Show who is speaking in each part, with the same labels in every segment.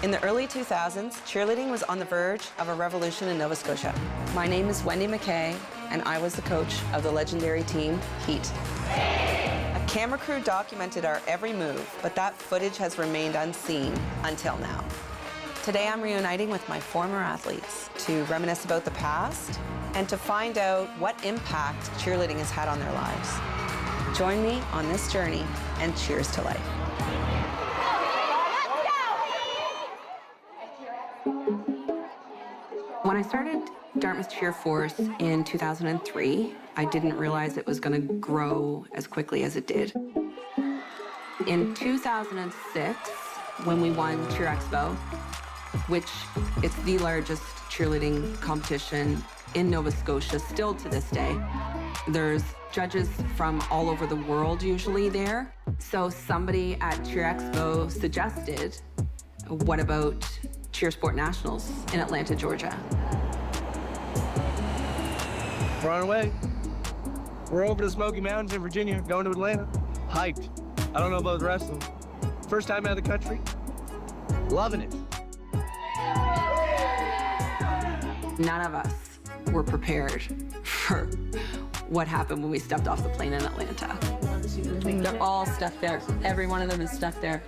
Speaker 1: In the early 2000s, cheerleading was on the verge of a revolution in Nova Scotia. My name is Wendy McKay, and I was the coach of the legendary team, Heat. A camera crew documented our every move, but that footage has remained unseen until now. Today, I'm reuniting with my former athletes to reminisce about the past and to find out what impact cheerleading has had on their lives. Join me on this journey, and cheers to life. When I started Dartmouth Cheer Force in 2003, I didn't realize it was going to grow as quickly as it did. In 2006, when we won Cheer Expo, which it's the largest cheerleading competition in Nova Scotia still to this day, there's judges from all over the world usually there. So somebody at Cheer Expo suggested, what about Cheer Sport Nationals in Atlanta, Georgia?
Speaker 2: We're on our way. We're over the Smoky Mountains in Virginia, going to Atlanta. Hyped. I don't know about the rest of them. First time out of the country. Loving it.
Speaker 1: None of us were prepared for what happened when we stepped off the plane in Atlanta. They're all stuck there. Every one of them is stuck there.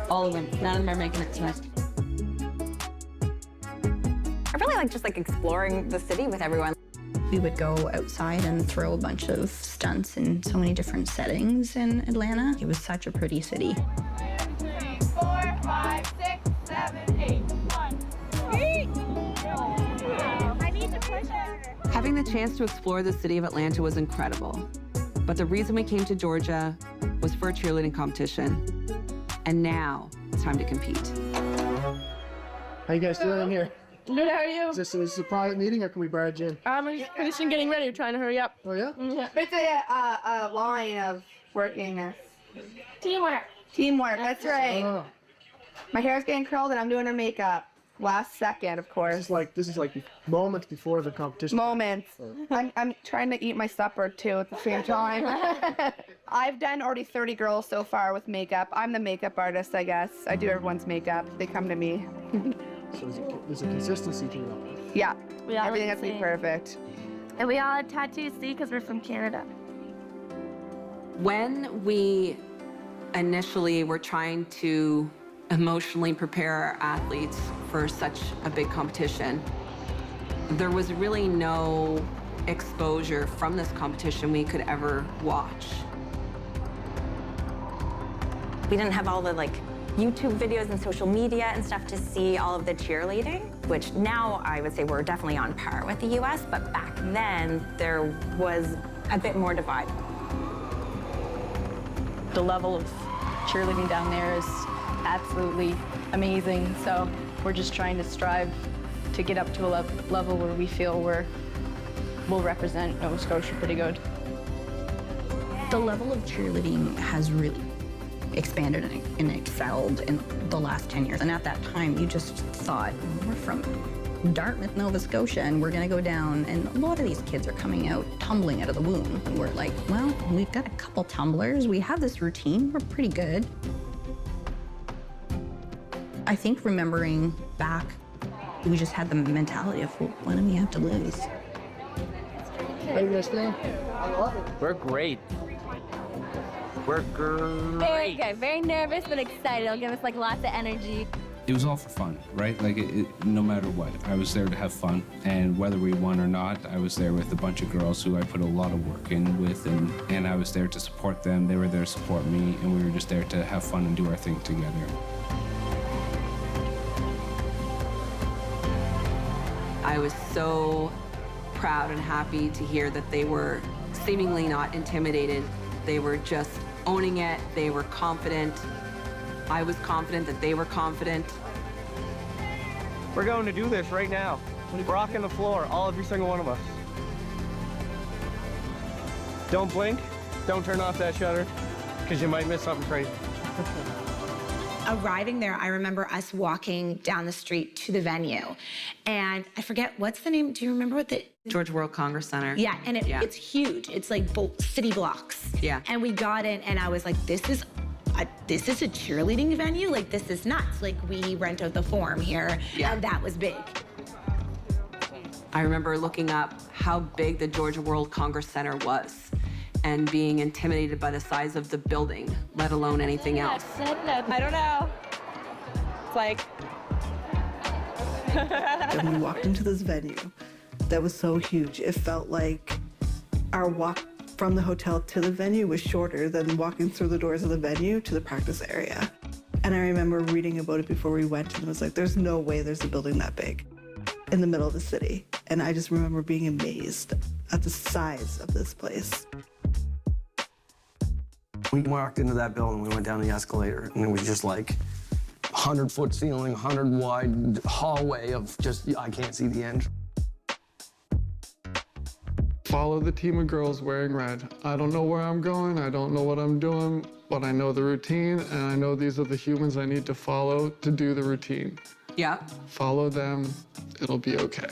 Speaker 1: All of them. None of them are making it tonight.
Speaker 3: I really like just exploring the city with everyone.
Speaker 4: We would go outside and throw a bunch of stunts in so many different settings in Atlanta. It was such a pretty city.
Speaker 5: 2, 3, 4, 5, 6, 7, 8, 1. I need to push it.
Speaker 1: Having the chance to explore the city of Atlanta was incredible. But the reason we came to Georgia was for a cheerleading competition. And now it's time to compete.
Speaker 2: How you guys doing in here?
Speaker 6: Good, how are you?
Speaker 2: Is this a private meeting or can we barge in?
Speaker 6: I'm just finishing getting ready. We're trying to hurry up.
Speaker 2: Oh, yeah?
Speaker 6: Yeah.
Speaker 7: It's a line of working this.
Speaker 6: Teamwork.
Speaker 7: Teamwork, that's right.
Speaker 2: Oh.
Speaker 7: My hair's getting curled and I'm doing her makeup. Last second, of course.
Speaker 2: This is like moments before the competition.
Speaker 7: Moments. I'm trying to eat my supper too at the same time. I've done already 30 girls so far with makeup. I'm the makeup artist, I guess. I do everyone's makeup. They come to me.
Speaker 2: So there's a consistency to it.
Speaker 7: Yeah.
Speaker 6: We all
Speaker 7: Everything
Speaker 6: look
Speaker 7: has
Speaker 6: the
Speaker 7: to be
Speaker 6: same.
Speaker 7: perfect.
Speaker 6: And we all had tattoos, see, because we're from Canada.
Speaker 1: When we initially were trying to emotionally prepare our athletes for such a big competition, there was really no exposure from this competition we could ever watch.
Speaker 3: We didn't have all the YouTube videos and social media and stuff to see all of the cheerleading, which now I would say we're definitely on par with the US, but back then there was a bit more divide.
Speaker 8: The level of cheerleading down there is absolutely amazing, so we're just trying to strive to get up to a level where we feel we'll represent Nova Scotia pretty good.
Speaker 4: The level of cheerleading has really expanded and excelled in the last 10 years. And at that time, you just thought, we're from Dartmouth, Nova Scotia, and we're gonna go down, and a lot of these kids are coming out tumbling out of the womb. And we're like, well, we've got a couple tumblers, we have this routine, we're pretty good. I think remembering back, we just had the mentality of, well, what do we have to lose?
Speaker 2: How you guys feeling?
Speaker 9: We're great. We're great.
Speaker 5: Very good. Very nervous, but excited. It'll give us lots of energy.
Speaker 10: It was all for fun, right? No matter what, I was there to have fun. And whether we won or not, I was there with a bunch of girls who I put a lot of work in with, and I was there to support them. They were there to support me, and we were just there to have fun and do our thing together.
Speaker 1: I was so proud and happy to hear that they were seemingly not intimidated. They were just owning it. They were confident. I was confident that they were confident.
Speaker 2: We're going to do this right now. Rocking the floor, every single one of us. Don't blink. Don't turn off that shutter, because you might miss something crazy.
Speaker 11: Arriving there, I remember us walking down the street to the venue, and I forget, what's the name? Do you remember what the...
Speaker 1: George World Congress Center.
Speaker 11: Yeah, and it's huge. It's like city blocks.
Speaker 1: Yeah.
Speaker 11: And we got in, and I was like, this is this is a cheerleading venue? Like, this is nuts. Like, we rent out the Forum here, and that was big.
Speaker 1: I remember looking up how big the Georgia World Congress Center was and being intimidated by the size of the building, let alone anything else.
Speaker 6: I don't know. It's like...
Speaker 12: And we walked into this venue that was so huge. It felt like our walk from the hotel to the venue was shorter than walking through the doors of the venue to the practice area. And I remember reading about it before we went, and it was like, there's no way there's a building that big in the middle of the city. And I just remember being amazed at the size of this place.
Speaker 2: We walked into that building, we went down the escalator, and it was just like 100-foot ceiling, 100-wide hallway of just, I can't see the end.
Speaker 13: Follow the team of girls wearing red. I don't know where I'm going, I don't know what I'm doing, but I know the routine, and I know these are the humans I need to follow to do the routine.
Speaker 1: Yeah.
Speaker 13: Follow them, it'll be okay.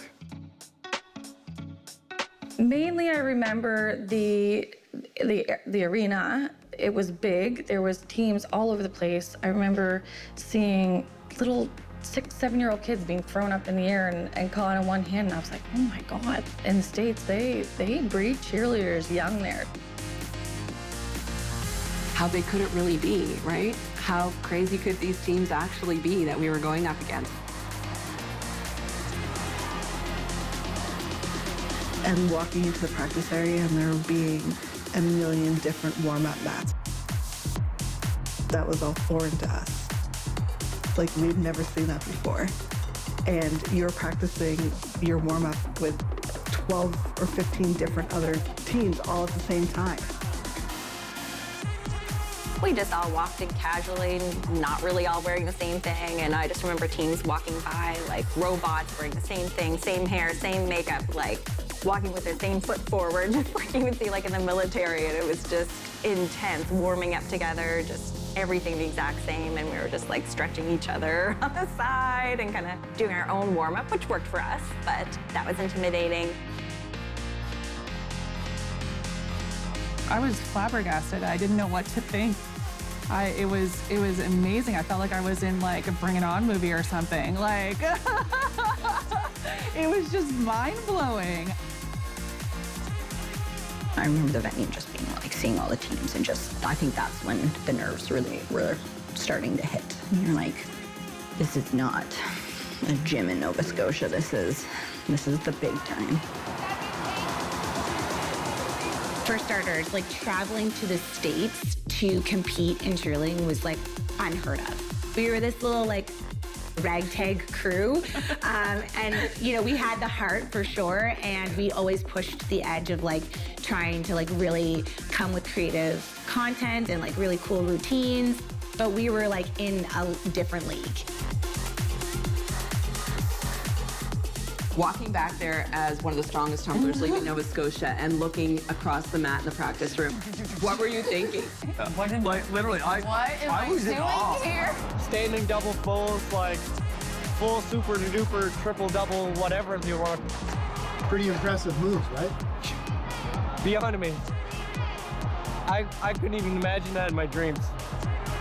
Speaker 8: Mainly, I remember the arena. It was big. There was teams all over the place. I remember seeing little 6-, 7-year-old kids being thrown up in the air and caught in one hand, and I was like, oh my God. In the States, they breed cheerleaders young there.
Speaker 1: How big could it really be, right? How crazy could these teams actually be that we were going up against?
Speaker 12: And walking into the practice area and there being a million different warm-up mats. That was all foreign to us. Like, we've never seen that before. And you're practicing your warm-up with 12 or 15 different other teams all at the same time.
Speaker 3: We just all walked in casually, not really all wearing the same thing, and I just remember teams walking by like robots wearing the same thing, same hair, same makeup, like walking with their same foot forward, just like you would see like in the military, and it was just intense, warming up together, just everything the exact same, and we were just like stretching each other on the side and kind of doing our own warm-up, which worked for us, but that was intimidating.
Speaker 14: I was flabbergasted. I didn't know what to think. It was amazing. I felt like I was in like a Bring It On movie or something. Like, it was just mind-blowing.
Speaker 4: I remember the venue just being like seeing all the teams and just, I think that's when the nerves really were starting to hit. And you're like, this is not a gym in Nova Scotia. This is the big time.
Speaker 11: For starters, like traveling to the States to compete in cheerleading was like unheard of. We were this little like ragtag crew, and you know, we had the heart for sure, and we always pushed the edge of like trying to like really come with creative content and like really cool routines, but we were like in a different league.
Speaker 1: Walking back there as one of the strongest tumblers leaving Nova Scotia and looking across the mat in the practice room, what were you thinking?
Speaker 2: Like, literally, I was in awe.
Speaker 6: Here?
Speaker 2: Standing double fulls, like full super duper triple double, whatever you want.
Speaker 15: Pretty impressive moves, right?
Speaker 2: Beyond me. I couldn't even imagine that in my dreams.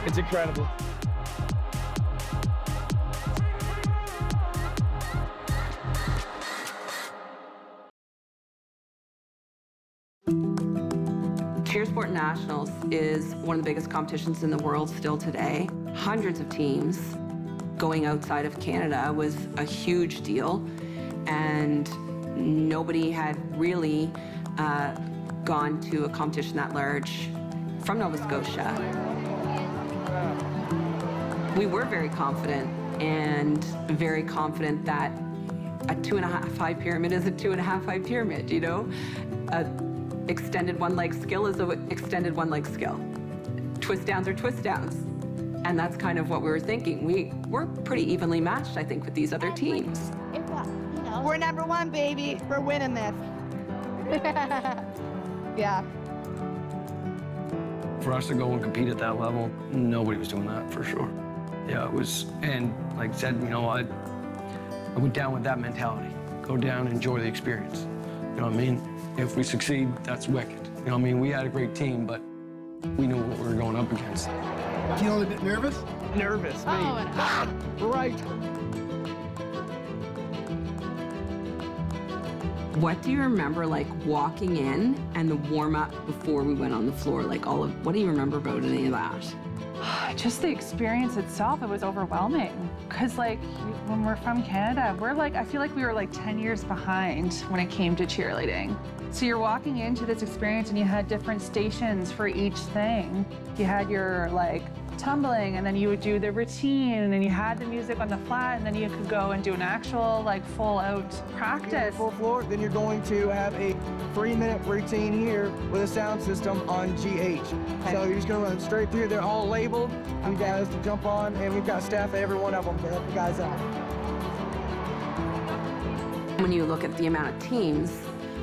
Speaker 2: It's incredible.
Speaker 1: Cheersport Nationals is one of the biggest competitions in the world still today. Hundreds of teams. Going outside of Canada was a huge deal, and nobody had really gone to a competition that large from Nova Scotia. We were very confident, and very confident that a 2.5 high pyramid is a 2.5 high pyramid, you know? Extended one-leg skill is an extended one-leg skill. Twist downs are twist downs. And that's kind of what we were thinking. We're pretty evenly matched, I think, with these other teams.
Speaker 7: We're number one, baby. We're winning this. Yeah.
Speaker 2: For us to go and compete at that level, nobody was doing that for sure. Yeah, it was, and like I said, you know, I went down with that mentality. Go down, enjoy the experience. You know what I mean? If we succeed, that's wicked. You know what I mean? We had a great team, but we knew what we were going up against.
Speaker 15: Feeling a bit nervous?
Speaker 2: Nervous, me.
Speaker 6: Oh,
Speaker 2: Right.
Speaker 1: What do you remember, like, walking in and the warm-up before we went on the floor? Like, what do you remember about any of that?
Speaker 14: Just the experience itself, it was overwhelming. Cause like, when we're from Canada, I feel like we were like 10 years behind when it came to cheerleading. So you're walking into this experience and you had different stations for each thing. You had your like tumbling, and then you would do the routine, and then you had the music on the flat, and then you could go and do an actual like full out practice.
Speaker 16: Full floor, then you're going to have a 3-minute routine here with a sound system on GH. So you're just gonna run straight through. They're all labeled. You guys to jump on, and we've got staff at every one of them to help you guys out.
Speaker 1: When you look at the amount of teams,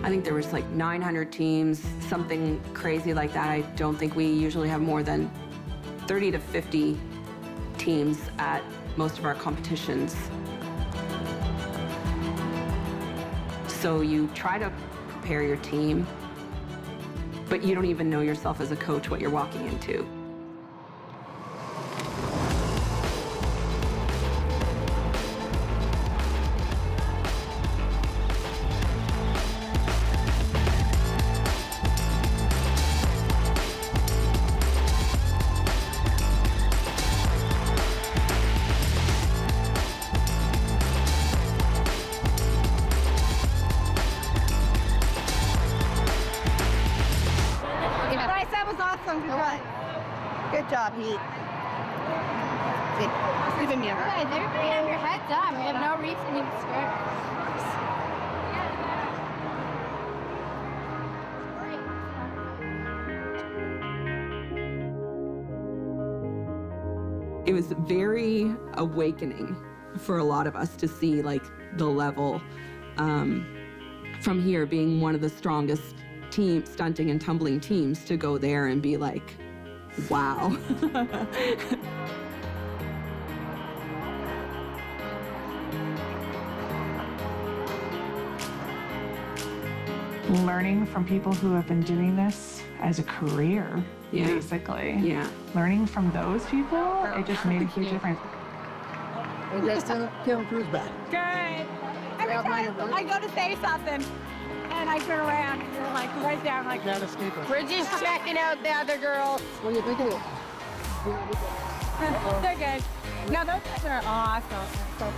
Speaker 1: I think there was like 900 teams, something crazy like that. I don't think we usually have more than 30 to 50 teams at most of our competitions. So you try to prepare your team, but you don't even know yourself as a coach what you're walking into.
Speaker 7: Good job, Heat. Even me.
Speaker 5: Guys, everybody have your heads up. We have no reason to be scared.
Speaker 1: It was very awakening for a lot of us to see like the level from here, being one of the strongest team stunting and tumbling teams, to go there and be like, wow.
Speaker 14: Learning from people who have been doing this as a career, basically.
Speaker 1: Yeah.
Speaker 14: Learning from those people, it just made a huge difference.
Speaker 15: And guys, Taylor Cruz back.
Speaker 6: Good. Every time I go to say something, and I turn around, and they're like right there. I'm like,
Speaker 15: Can't escape us.
Speaker 6: we're just checking out the other girls.
Speaker 15: What do you think of it?
Speaker 6: They're good. No, those guys are awesome.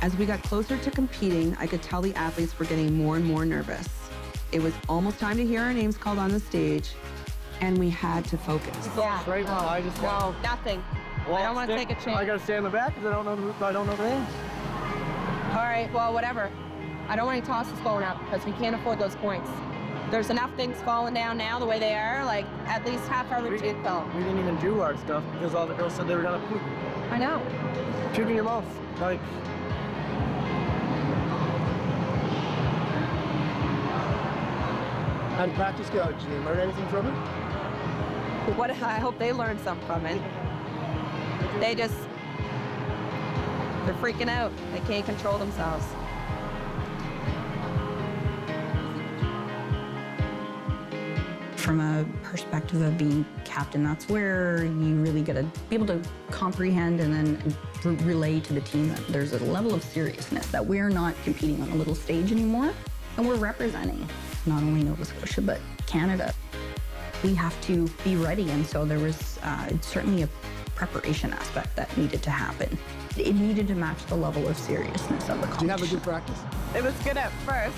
Speaker 1: As we got closer to competing, I could tell the athletes were getting more and more nervous. It was almost time to hear our names called on the stage, and we had to focus.
Speaker 6: Yeah.
Speaker 16: Right now, I just
Speaker 6: No, nothing.
Speaker 16: Well,
Speaker 6: I don't want to take a chance.
Speaker 16: I gotta stay in the back because I don't know the names.
Speaker 6: All right, well, whatever. I don't want any tosses going up because we can't afford those points. There's enough things falling down now the way they are, like at least half our routine fell.
Speaker 16: We didn't even do our stuff because all the girls said they were gonna puke.
Speaker 6: I know.
Speaker 16: Puke in your mouth. Like,
Speaker 15: How did practice go? Did you learn anything from it?
Speaker 6: What I hope they learned something from it. They're freaking out. They can't control themselves.
Speaker 4: From a perspective of being captain, that's where you really got to be able to comprehend and then relay to the team that there's a level of seriousness, that we're not competing on a little stage anymore, and we're representing not only Nova Scotia, but Canada. We have to be ready, and so there was certainly a preparation aspect that needed to happen. It needed to match the level of seriousness of the competition.
Speaker 15: Did you have a good practice?
Speaker 6: It was good at first.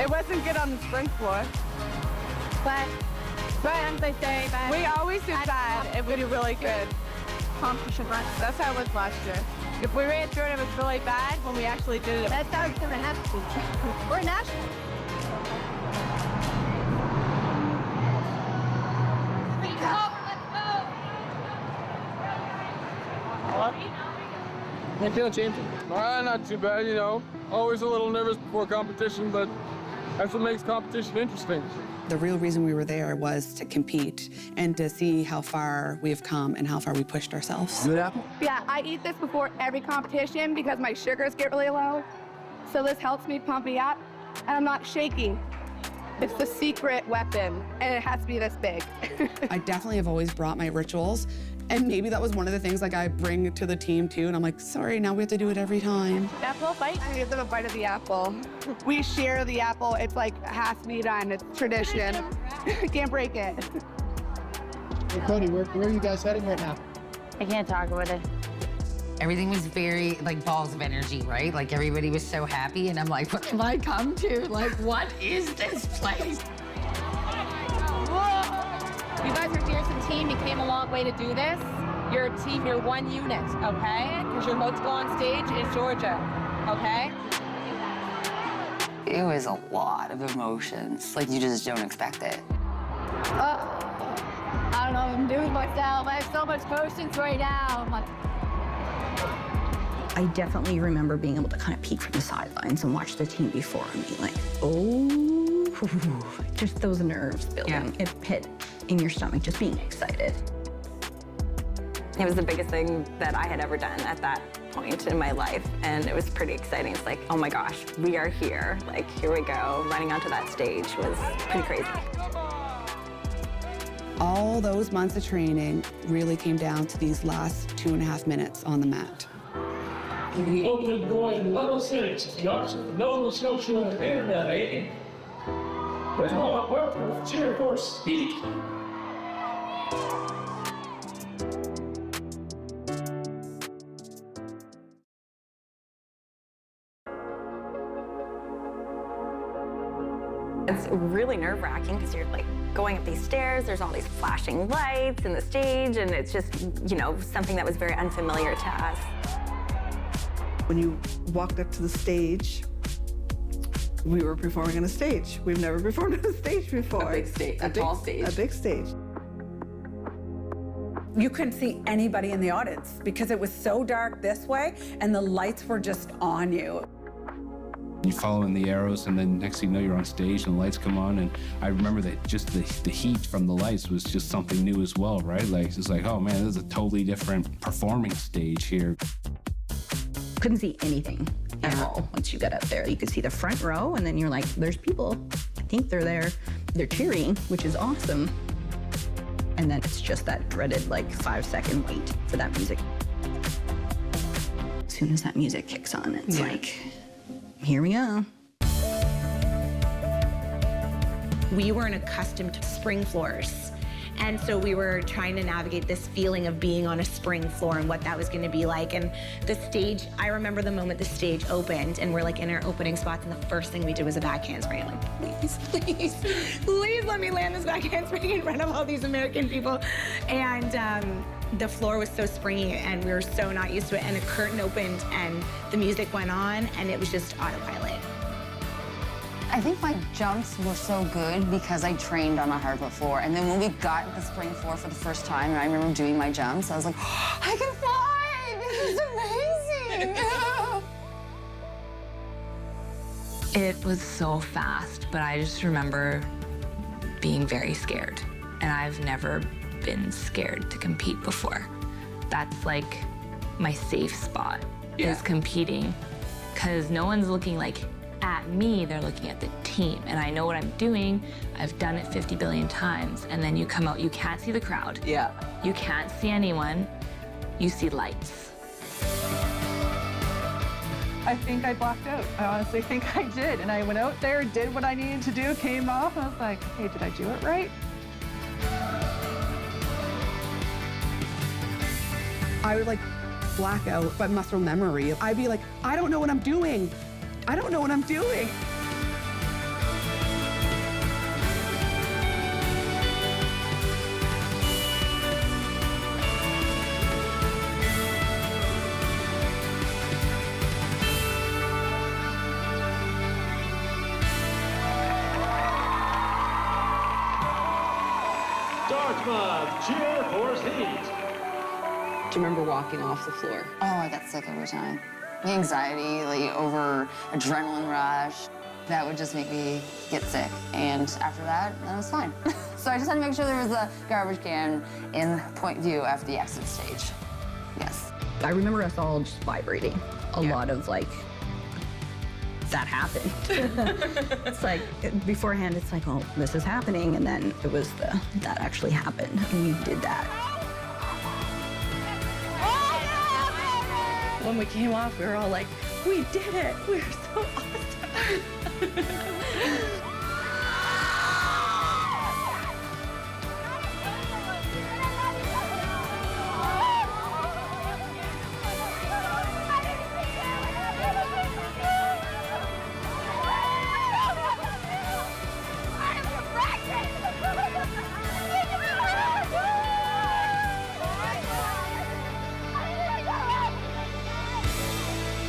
Speaker 6: It wasn't good on the sprint floor. But as I say, we always do bad and we do really good. Competition runs. That's how it was last year. If we ran through it, it was really bad. When we actually did it, that's how it's gonna have to be. We're national.
Speaker 16: how you feeling, James?
Speaker 13: Not too bad, you know. Always a little nervous before competition, but that's what makes competition interesting.
Speaker 17: The real reason we were there was to compete and to see how far we have come and how far we pushed ourselves.
Speaker 15: Good apple?
Speaker 7: Yeah, I eat this before every competition because my sugars get really low. So this helps me pump me up, and I'm not shaking. It's the secret weapon, and it has to be this big.
Speaker 17: I definitely have always brought my rituals, and maybe that was one of the things like I bring to the team too, and I'm like, sorry, now we have to do it every time.
Speaker 7: Apple bite? I give them a bite of the apple. We share the apple. It's like has to be done. It's tradition. Can't break it.
Speaker 15: Hey, Cody, where are you guys heading right now?
Speaker 18: I can't talk about it. Everything was very, like, balls of energy, right? Like, everybody was so happy, and I'm like, what have I come to? Like, what is this place?
Speaker 5: You guys are here as a team. You came a long way to do this. You're a team. You're one unit, okay? Because you're about to go on stage in Georgia, okay?
Speaker 18: It was a lot of emotions. Like, you just don't expect it.
Speaker 5: I don't know what I'm doing myself. I have so much emotions right now. I'm like,
Speaker 4: I definitely remember being able to kind of peek from the sidelines and watch the team before me, like, oh, just those nerves building. Yeah. It hit in your stomach, just being excited.
Speaker 3: It was the biggest thing that I had ever done at that point in my life, and it was pretty exciting. It's like, oh my gosh, we are here. Like, here we go. Running onto that stage was pretty crazy.
Speaker 17: All those months of training really came down to these last 2.5 minutes on the mat.
Speaker 19: The opening going level 6, the option of Nova Scotia and Canada, with all work of cheer for speed.
Speaker 3: It's really nerve-wracking because you're like going up these stairs, there's all these flashing lights in the stage, and it's just, you know, something that was very unfamiliar to us.
Speaker 12: When you walked up to the stage, we were performing on a stage. We've never performed on a stage before.
Speaker 17: A big stage, a tall stage.
Speaker 12: A big stage.
Speaker 17: You couldn't see anybody in the audience because it was so dark this way and the lights were just on you.
Speaker 10: You follow in the arrows, and then next thing you know, you're on stage and the lights come on. And I remember that just the heat from the lights was just something new as well, right? Like, it's like, oh man, this is a totally different performing stage here.
Speaker 4: Couldn't see anything at all once you got up there. You could see the front row, and then you're like, there's people. I think they're there. They're cheering, which is awesome. And then it's just that dreaded, like, 5-second wait for that music. As soon as that music kicks on, it's like, here we go.
Speaker 11: We weren't accustomed to spring floors. And so we were trying to navigate this feeling of being on a spring floor and what that was gonna be like. And the stage, I remember the moment the stage opened and we're like in our opening spots, and the first thing we did was a back handspring. I'm like, please, please, please let me land this back handspring in front of all these American people. And the floor was so springy and we were so not used to it. And a curtain opened and the music went on and it was just autopilot.
Speaker 18: I think my jumps were so good because I trained on a hardwood floor. And then when we got the spring floor for the first time, and I remember doing my jumps, I was like, oh, I can fly! This is amazing!
Speaker 20: It was so fast, but I just remember being very scared. And I've never been scared to compete before. That's like my safe spot, is competing. Because no one's looking like at me, they're looking at the team. And I know what I'm doing. I've done it 50 billion times. And then you come out, you can't see the crowd.
Speaker 17: Yeah.
Speaker 20: You can't see anyone. You see lights.
Speaker 14: I think I blocked out. I honestly think I did. And I went out there, did what I needed to do, came off, and I was like, hey, did I do it right?
Speaker 17: I would like black out by muscle memory. I'd be like, I don't know what I'm doing. I don't know what I'm doing.
Speaker 19: Dartmouth, cheer for Heat.
Speaker 17: Do you remember walking off the floor?
Speaker 18: Oh, I got sick every time. The anxiety, like over adrenaline rush, that would just make me get sick. And after that was fine. So I just had to make sure there was a garbage can in point view after the exit stage. Yes.
Speaker 4: I remember us all just vibrating. A lot of like that happened. It's like, beforehand, it's like, oh, this is happening. And then it was that actually happened. And we did that.
Speaker 8: When we came off, we were all like, we did it. We're so awesome.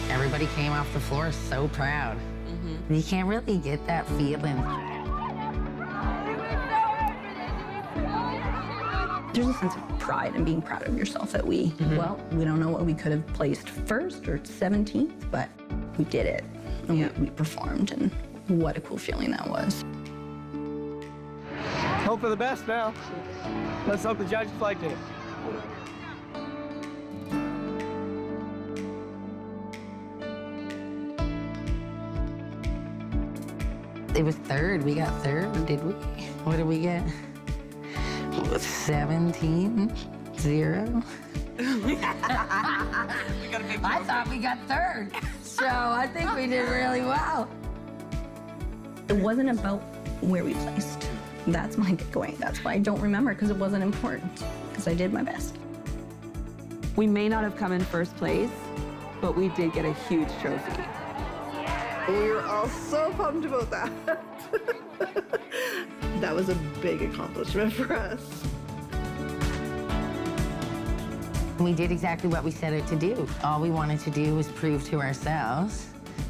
Speaker 21: Everybody came off the floor so proud. You can't really get that feeling.
Speaker 4: There's a sense of pride in being proud of yourself that we don't know what we could have placed first or 17th, but we did it. And we performed, and what a cool feeling that was.
Speaker 16: Hope for the best now. Let's hope the judges liked it.
Speaker 21: It was third. We got third, did we? What did we get? 17-0. I thought we got third, so I think we did really well.
Speaker 4: It wasn't about where we placed. That's my takeaway. That's why I don't remember, because it wasn't important, because I did my best.
Speaker 1: We may not have come in first place, but we did get a huge trophy.
Speaker 12: We were all so pumped about that. That was a big accomplishment for us.
Speaker 21: We did exactly what we set out to do. All we wanted to do was prove to ourselves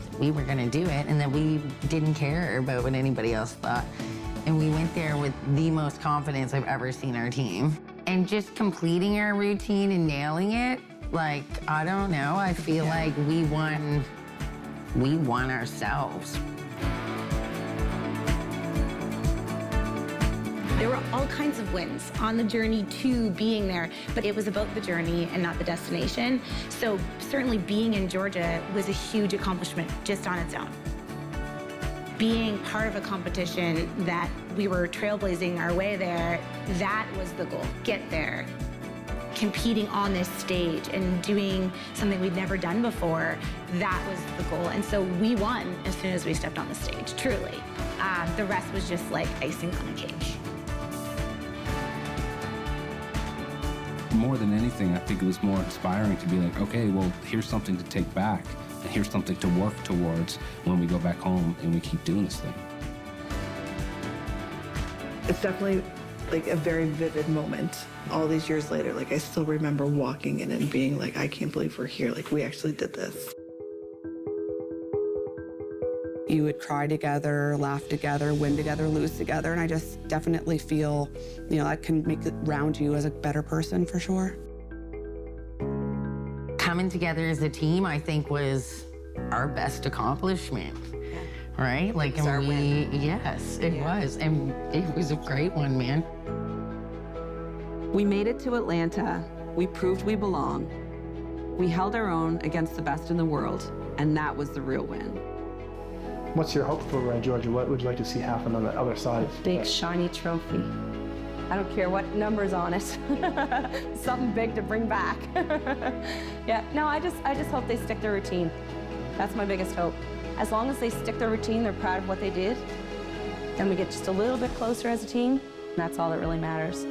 Speaker 21: that we were going to do it and that we didn't care about what anybody else thought. And we went there with the most confidence I've ever seen our team. And just completing our routine and nailing it, like, I don't know, I feel like we won ourselves.
Speaker 11: There were all kinds of wins on the journey to being there, but it was about the journey and not the destination. So certainly being in Georgia was a huge accomplishment just on its own. Being part of a competition that we were trailblazing our way there, that was the goal. Get there. Competing on this stage and doing something we'd never done before, that was the goal. And so we won as soon as we stepped on the stage, truly. The rest was just like icing on the cake.
Speaker 10: More than anything, I think it was more inspiring to be like, okay, well, here's something to take back, and here's something to work towards when we go back home and we keep doing this thing.
Speaker 12: It's definitely like a very vivid moment. All these years later, like I still remember walking in and being like, I can't believe we're here. Like we actually did this.
Speaker 17: You would cry together, laugh together, win together, lose together, and I just definitely feel, that can make it round you as a better person for sure.
Speaker 21: Coming together as a team, I think, was our best accomplishment, right? Like, and yes, it was, and it was a great one, man.
Speaker 1: We made it to Atlanta. We proved we belong. We held our own against the best in the world, and that was the real win.
Speaker 15: What's your hope for Georgia? What would you like to see happen on the other side?
Speaker 6: Big shiny trophy. I don't care what number's on it. Something big to bring back. Yeah, no, I just hope they stick their routine. That's my biggest hope. As long as they stick their routine, they're proud of what they did, then we get just a little bit closer as a team. That's all that really matters.